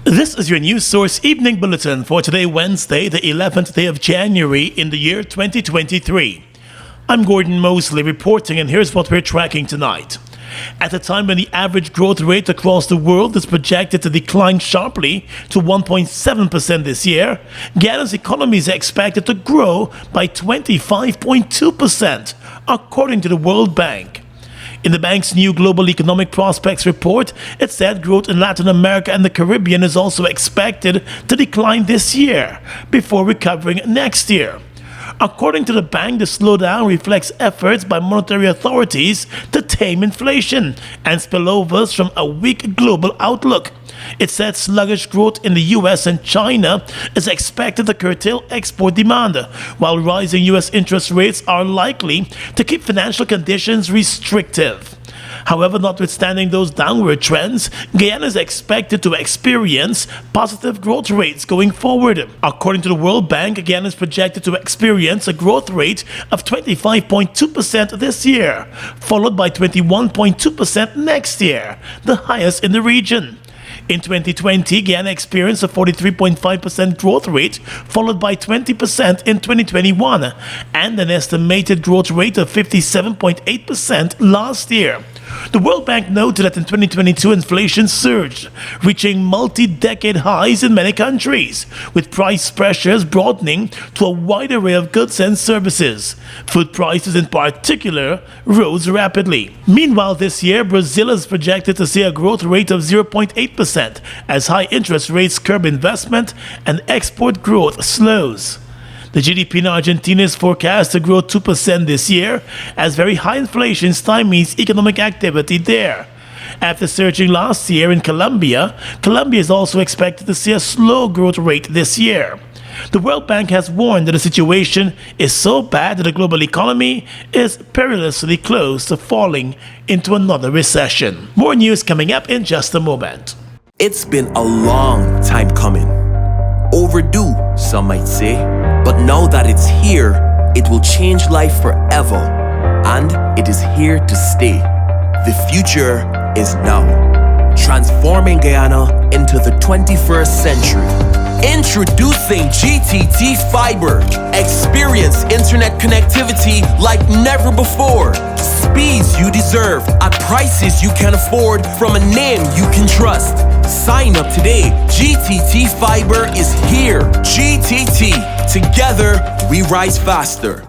This is your news source evening bulletin for today, Wednesday, the 11th day of January in the year 2023. I'm Gordon Mosley reporting, and here's what we're tracking tonight. At a time when the average growth rate across the world is projected to decline sharply to 1.7% this year, Guyana's economy is expected to grow by 25.2%, according to the World Bank. In the bank's new Global Economic Prospects report, it said growth in Latin America and the Caribbean is also expected to decline this year, before recovering next year. According to the bank, the slowdown reflects efforts by monetary authorities to tame inflation and spillovers from a weak global outlook. It said sluggish growth in the US and China is expected to curtail export demand, while rising US interest rates are likely to keep financial conditions restrictive. However, notwithstanding those downward trends, Guyana is expected to experience positive growth rates going forward. According to the World Bank, Guyana is projected to experience a growth rate of 25.2% this year, followed by 21.2% next year, the highest in the region. In 2020, Guyana experienced a 43.5% growth rate, followed by 20% in 2021, and an estimated growth rate of 57.8% last year. The World Bank noted that in 2022, inflation surged, reaching multi-decade highs in many countries, with price pressures broadening to a wide array of goods and services. Food prices in particular rose rapidly. Meanwhile, this year, Brazil is projected to see a growth rate of 0.8% as high interest rates curb investment and export growth slows. The GDP in Argentina is forecast to grow 2% this year, as very high inflation stymies economic activity there. After surging last year in Colombia is also expected to see a slow growth rate this year. The World Bank has warned that the situation is so bad that the global economy is perilously close to falling into another recession. More news coming up in just a moment. It's been a long time coming. Overdue, some might say. But now that it's here, it will change life forever. And it is here to stay. The future is now. Transforming Guyana into the 21st century. Introducing GTT Fiber. Experience internet connectivity like never before. Speeds you deserve at prices you can afford from a name you can trust. Sign up today. GTT Fiber is here. GTT. Together, we rise faster.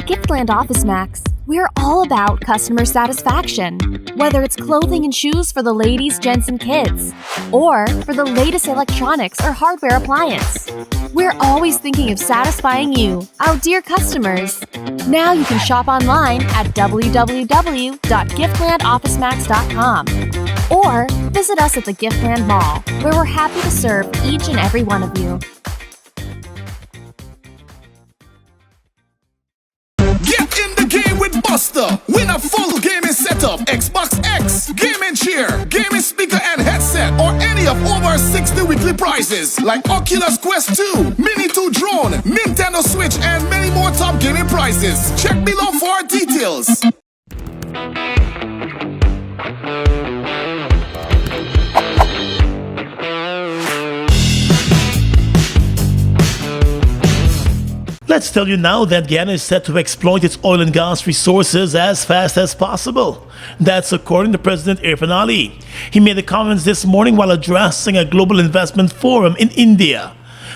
Giftland Office Max, we're all about customer satisfaction. Whether it's clothing and shoes for the ladies, gents, and kids, or for the latest electronics or hardware appliance, we're always thinking of satisfying you, our dear customers. Now you can shop online at www.giftlandofficemax.com or visit us at the Giftland Mall, where we're happy to serve each and every one of you. Get in the game with Buster. Win a full gaming setup, Xbox X, gaming chair, gaming speaker and headset, or any of over 60 weekly prizes like Oculus Quest 2, Mini 2 drone, Nintendo Switch, and many more top gaming prizes. Check below for details. Let's tell you now that Guyana is set to exploit its oil and gas resources as fast as possible. That's according to President Irfan Ali. He made the comments this morning while addressing a global investment forum in India.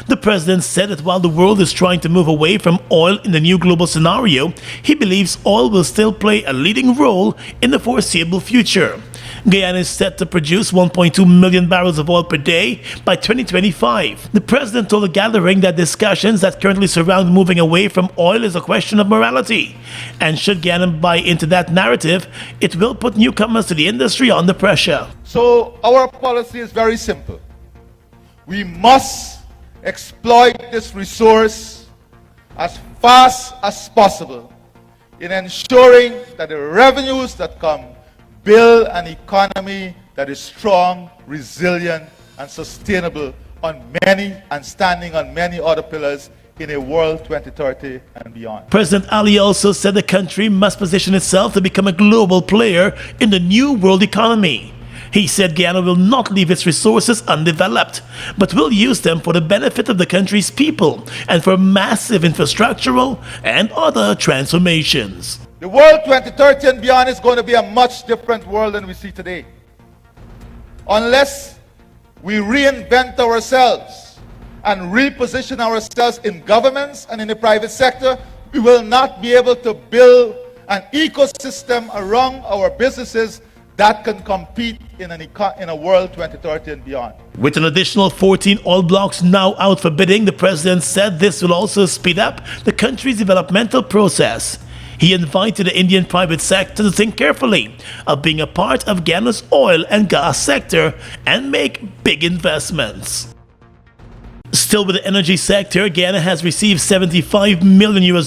The president said that while the world is trying to move away from oil in the new global scenario, he believes oil will still play a leading role in the foreseeable future. Guyana is set to produce 1.2 million barrels of oil per day by 2025. The president told the gathering that discussions that currently surround moving away from oil is a question of morality. And should Guyana buy into that narrative, it will put newcomers to the industry under pressure. So our policy is very simple. We must exploit this resource as fast as possible in ensuring that the revenues that come build an economy that is strong, resilient, and sustainable on many and standing on many other pillars in a world 2030 and beyond. President Ali also said the country must position itself to become a global player in the new world economy. He said Guyana will not leave its resources undeveloped, but will use them for the benefit of the country's people and for massive infrastructural and other transformations. The world 2030 and beyond is going to be a much different world than we see today. Unless we reinvent ourselves and reposition ourselves in governments and in the private sector, we will not be able to build an ecosystem around our businesses that can compete in a world 2030 and beyond. With an additional 14 oil blocks now out for bidding, the president said this will also speed up the country's developmental process. He invited the Indian private sector to think carefully of being a part of Guyana's oil and gas sector and make big investments. Still with the energy sector, Guyana has received $75 million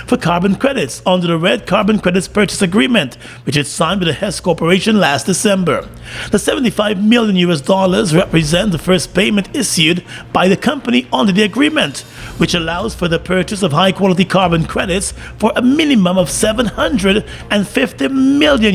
for carbon credits under the Red Carbon Credits Purchase Agreement, which it signed with the Hess Corporation last December. The $75 million represent the first payment issued by the company under the agreement, which allows for the purchase of high-quality carbon credits for a minimum of $750 million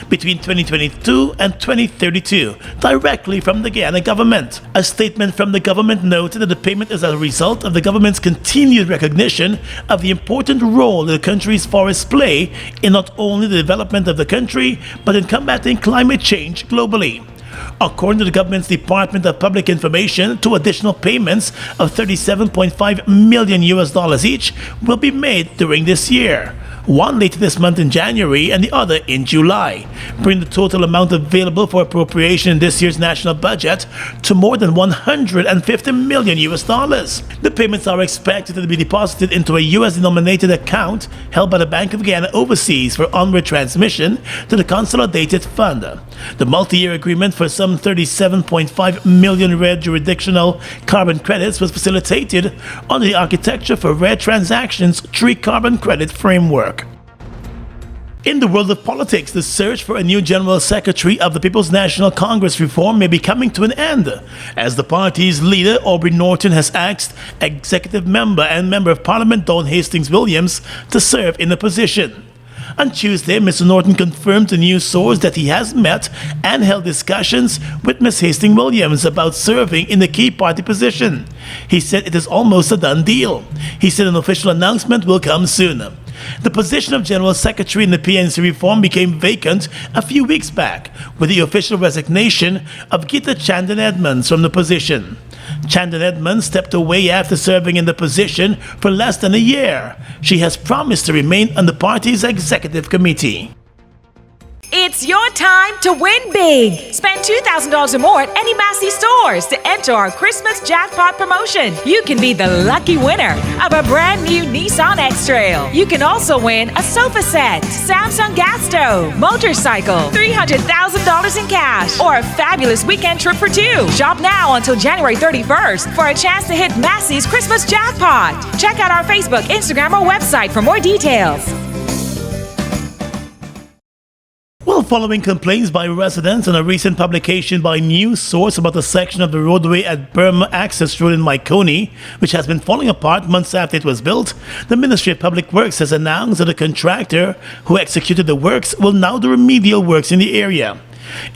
between 2022 and 2032, directly from the Guyana government. A statement from the government noted that the payment is a result of the government's continued recognition of the important role that the country's forests play in not only the development of the country, but in combating climate change globally. According to the government's Department of Public Information, two additional payments of $37.5 million each will be made during this year. One later this month in January and the other in July, bringing the total amount available for appropriation in this year's national budget to more than $150 million. The payments are expected to be deposited into a US-denominated account held by the Bank of Guyana overseas for onward transmission to the Consolidated Fund. The multi-year agreement for some 37.5 million red jurisdictional carbon credits was facilitated under the Architecture for Red Transactions Tree Carbon Credit Framework. In the world of politics, the search for a new General Secretary of the People's National Congress reform may be coming to an end, as the party's leader, Aubrey Norton, has asked Executive Member and Member of Parliament Dawn Hastings-Williams to serve in the position. On Tuesday, Mr. Norton confirmed to news source that he has met and held discussions with Ms. Hastings-Williams about serving in the key party position. He said it is almost a done deal. He said an official announcement will come soon. The position of General Secretary in the PNC reform became vacant a few weeks back with the official resignation of Gita Chandan Edmonds from the position. Chandan Edmonds stepped away after serving in the position for less than a year. She has promised to remain on the party's executive committee. It's your time to win big. Spend $2,000 or more at any Massy stores to enter our Christmas jackpot promotion. You can be the lucky winner of a brand new Nissan X-Trail. You can also win a sofa set, Samsung gas stove, motorcycle, $300,000 in cash, or a fabulous weekend trip for two. Shop now until January 31st for a chance to hit Massy's Christmas jackpot. Check out our Facebook, Instagram, or website for more details. Well, following complaints by residents and a recent publication by News Source about a section of the roadway at Burma Access Road in Maikoni, which has been falling apart months after it was built, the Ministry of Public Works has announced that the contractor who executed the works will now do remedial works in the area.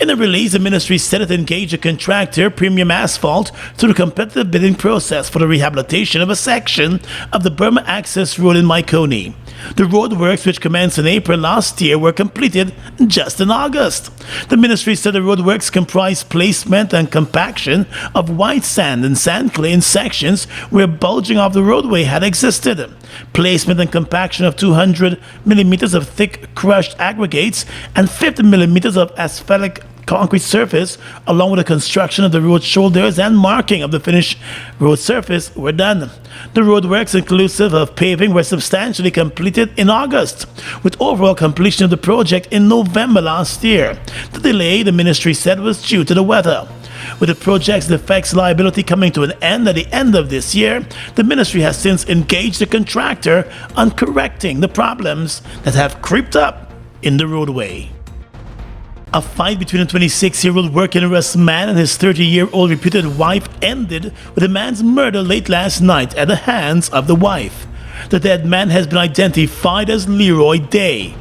In a release, the ministry said it engaged a contractor, Premium Asphalt, through the competitive bidding process for the rehabilitation of a section of the Burma Access Road in Maikoni. The road works, which commenced in April last year, were completed just in August. The ministry said the road works comprised placement and compaction of white sand and sand clay in sections where bulging of the roadway had existed. placement and compaction of 200 millimeters of thick crushed aggregates and 50 millimeters of asphalt concrete surface, along with the construction of the road shoulders and marking of the finished road surface, were done. The roadworks, inclusive of paving, were substantially completed in August, with overall completion of the project in November last year. The delay, the ministry said, was due to the weather. With the project's defects liability coming to an end at the end of this year, the ministry has since engaged the contractor on correcting the problems that have creeped up in the roadway. A fight between a 26-year-old work-in-arrest man and his 30-year-old reputed wife ended with the man's murder late last night at the hands of the wife. The dead man has been identified as Leroy Day.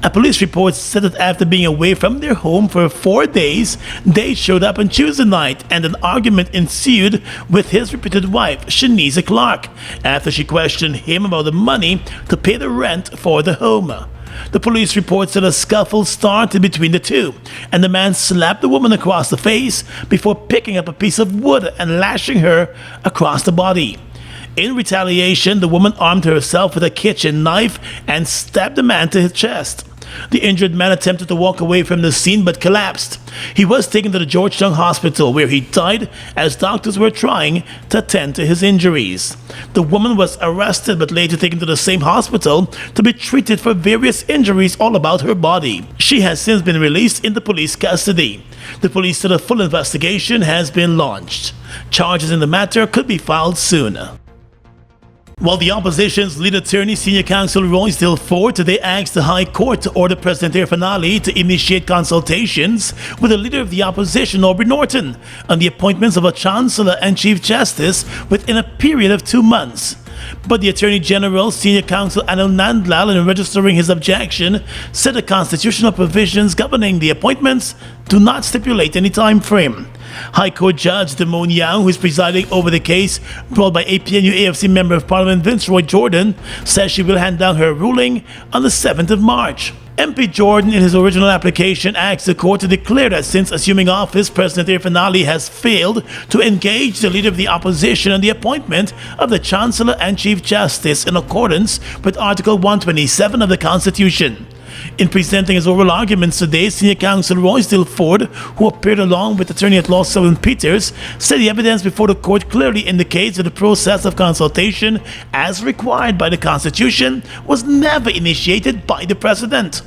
A police report said that after being away from their home for 4 days, Day showed up on Tuesday night and an argument ensued with his reputed wife, Shanice Clark, after she questioned him about the money to pay the rent for the home. The police report said a scuffle started between the two, and the man slapped the woman across the face before picking up a piece of wood and lashing her across the body. In retaliation, the woman armed herself with a kitchen knife and stabbed the man to his chest. The injured man attempted to walk away from the scene but collapsed. He was taken to the Georgetown Hospital where he died as doctors were trying to attend to his injuries. The woman was arrested but later taken to the same hospital to be treated for various injuries all about her body. She has since been released into police custody. The police said a full investigation has been launched. Charges in the matter could be filed soon. While the opposition's lead attorney, Senior Counsel Roysdale Ford, today asked the High Court to order President Irfanali to initiate consultations with the leader of the opposition, Aubrey Norton, on the appointments of a Chancellor and Chief Justice within a period of 2 months. But the Attorney General, Senior Counsel Anil Nandlal, in registering his objection, said the constitutional provisions governing the appointments do not stipulate any time frame. High Court Judge Damon Yang, who is presiding over the case brought by APNU AFC Member of Parliament Vince Roy Jordan, says she will hand down her ruling on the 7th of March. MP Jordan, in his original application, asked the court to declare that since assuming office, President Irfanali has failed to engage the leader of the opposition on the appointment of the Chancellor and Chief Justice in accordance with Article 127 of the Constitution. In presenting his oral arguments today, Senior Counsel Roysdale Ford, who appeared along with Attorney-at-Law Selwyn Peters, said the evidence before the court clearly indicates that the process of consultation, as required by the Constitution, was never initiated by the President.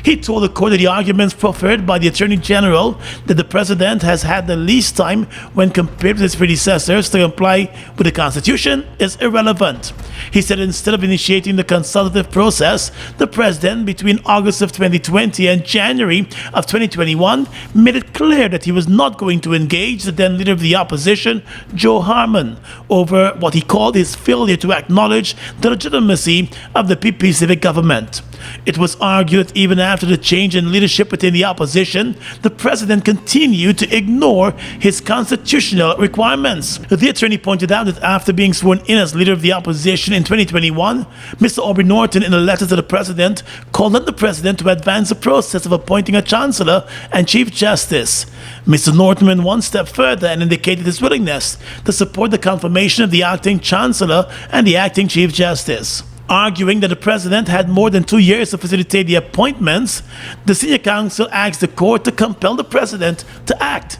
He told the court that the arguments proffered by the Attorney General that the President has had the least time when compared with his predecessors to comply with the Constitution is irrelevant. He said instead of initiating the consultative process, the President, between August of 2020 and January of 2021, made it clear that he was not going to engage the then leader of the opposition, Joe Harmon, over what he called his failure to acknowledge the legitimacy of the PP civic government. It was argued that even after the change in leadership within the opposition, the President continued to ignore his constitutional requirements. The attorney pointed out that after being sworn in as leader of the opposition in 2021, Mr. Aubrey Norton, in a letter to the President, called on the President to advance the process of appointing a Chancellor and Chief Justice. Mr. Norton went one step further and indicated his willingness to support the confirmation of the acting Chancellor and the acting Chief Justice. Arguing that the President had more than 2 years to facilitate the appointments, the Senior Counsel asked the court to compel the President to act.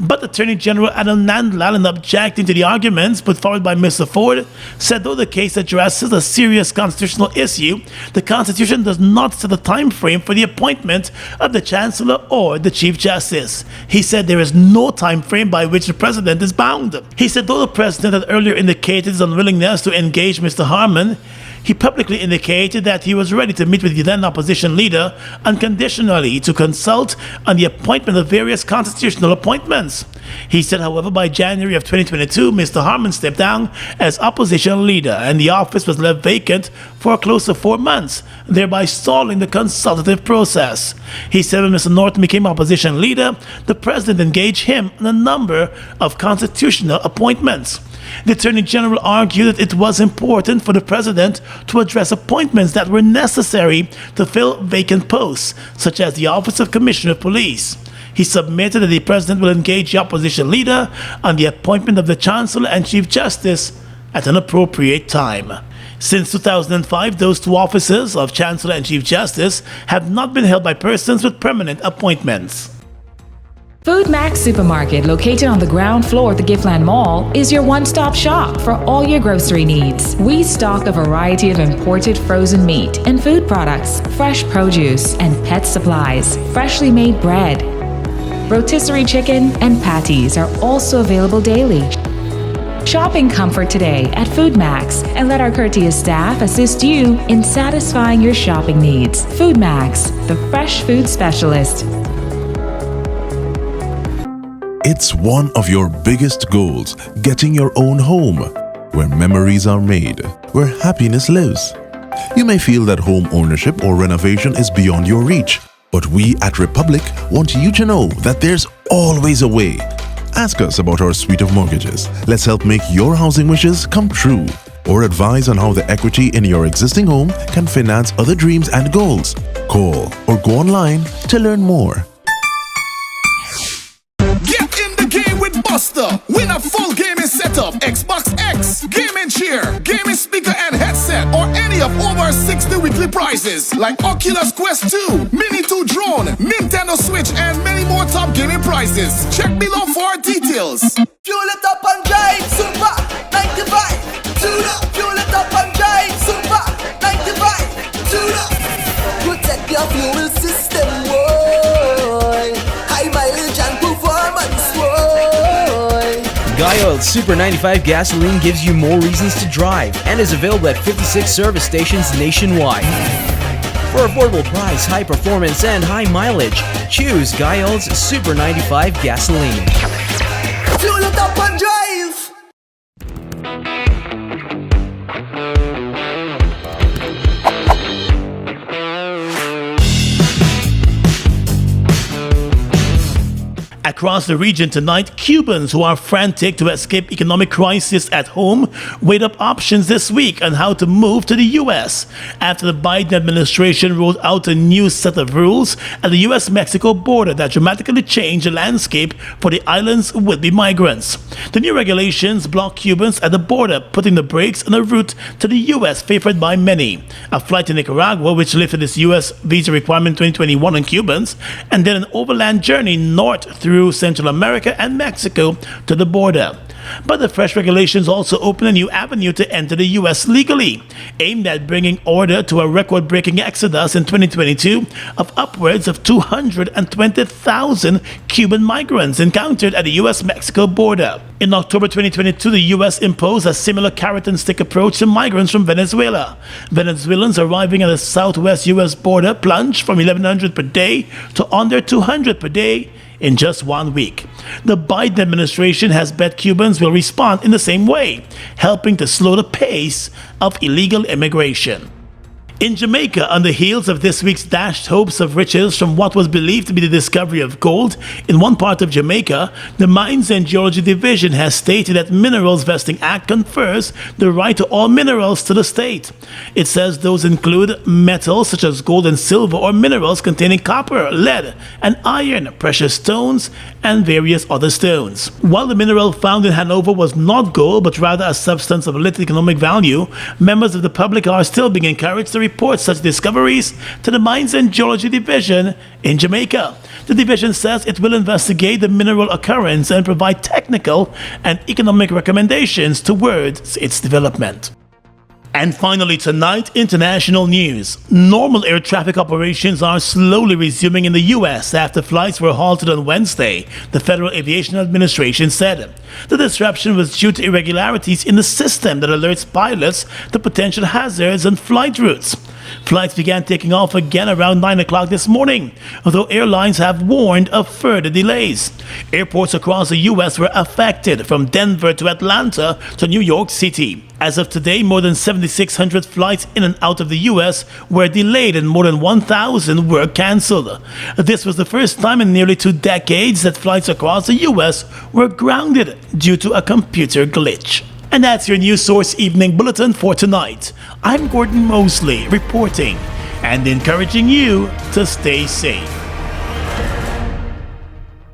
But Attorney General Anil Nandlal, in objecting to the arguments put forward by Mr. Ford, said though the case addresses a serious constitutional issue, the Constitution does not set a time frame for the appointment of the Chancellor or the Chief Justice. He said there is no time frame by which the President is bound. He said though the President had earlier indicated his unwillingness to engage Mr. Harmon, he publicly indicated that he was ready to meet with the then opposition leader unconditionally to consult on the appointment of various constitutional appointments. He said, however, by January of 2022, Mr. Harmon stepped down as opposition leader and the office was left vacant for close to 4 months, thereby stalling the consultative process. He said when Mr. Norton became opposition leader, the President engaged him on a number of constitutional appointments. The Attorney General argued that it was important for the President to address appointments that were necessary to fill vacant posts, such as the Office of Commissioner of Police. He submitted that the President will engage the opposition leader on the appointment of the Chancellor and Chief Justice at an appropriate time. Since 2005, those two offices of Chancellor and Chief Justice have not been held by persons with permanent appointments. Food Max Supermarket, located on the ground floor of the Giftland Mall, is your one-stop shop for all your grocery needs. We stock a variety of imported frozen meat and food products, fresh produce, and pet supplies, freshly made bread. Rotisserie chicken and patties are also available daily. Shop in comfort today at Food Max and let our courteous staff assist you in satisfying your shopping needs. Food Max, the fresh food specialist. It's one of your biggest goals, getting your own home, where memories are made, where happiness lives. You may feel that home ownership or renovation is beyond your reach, but we at Republic want you to know that there's always a way. Ask us about our suite of mortgages. Let's help make your housing wishes come true. Or advise on how the equity in your existing home can finance other dreams and goals. Call or go online to learn more. Get in the game with Buster. Win a full gaming setup, Xbox X, gaming chair, gaming speaker and headset, or any of over 60 weekly prizes like Oculus Quest 2, Mini 2 drone, Nintendo Switch, and many more top gaming prizes. Check below for details. Fuel it up and drive, Super 95. Tune up, fuel it up and drive, Super 95. Tune up, protect your fuel system, boy. High mileage and performance, boy. Guyana Super 95 gasoline gives you more reasons to drive and is available at 56 service stations nationwide. For affordable price, high performance, and high mileage, choose Guyana's Super 95 gasoline. Fuel it up and drive. Across the region tonight, Cubans who are frantic to escape economic crisis at home weighed up options this week on how to move to the U.S. after the Biden administration rolled out a new set of rules at the U.S.-Mexico border that dramatically changed the landscape for the island's would-be migrants. The new regulations block Cubans at the border, putting the brakes on a route to the U.S. favored by many. A flight to Nicaragua, which lifted its U.S. visa requirement in 2021 on Cubans, and then an overland journey north through Central America and Mexico to the border. But the fresh regulations also open a new avenue to enter the U.S. legally, aimed at bringing order to a record-breaking exodus in 2022 of upwards of 220,000 Cuban migrants encountered at the U.S.-Mexico border. In October 2022, the U.S. imposed a similar carrot-and-stick approach to migrants from Venezuela. Venezuelans arriving at the southwest U.S. border plunged from 1,100 per day to under 200 per day in just 1 week. The Biden administration has bet Cubans will respond in the same way, helping to slow the pace of illegal immigration. In Jamaica, on the heels of this week's dashed hopes of riches from what was believed to be the discovery of gold in one part of Jamaica, the Mines and Geology Division has stated that Minerals Vesting Act confers the right to all minerals to the state. It says those include metals such as gold and silver, or minerals containing copper, lead, and iron, precious stones, and various other stones. While the mineral found in Hanover was not gold but rather a substance of little economic value, members of the public are still being encouraged to report such discoveries to the Mines and Geology Division in Jamaica. The division says it will investigate the mineral occurrence and provide technical and economic recommendations towards its development. And finally tonight, international news. Normal air traffic operations are slowly resuming in the U.S. after flights were halted on Wednesday, the Federal Aviation Administration said. The disruption was due to irregularities in the system that alerts pilots to potential hazards on flight routes. Flights began taking off again around 9 o'clock this morning, although airlines have warned of further delays. Airports across the U.S. were affected, from Denver to Atlanta to New York City. As of today, more than 7,600 flights in and out of the U.S. were delayed and more than 1,000 were cancelled. This was the first time in nearly 2 decades that flights across the U.S. were grounded due to a computer glitch. And that's your News Source Evening Bulletin for tonight. I'm Gordon Mosley reporting and encouraging you to stay safe.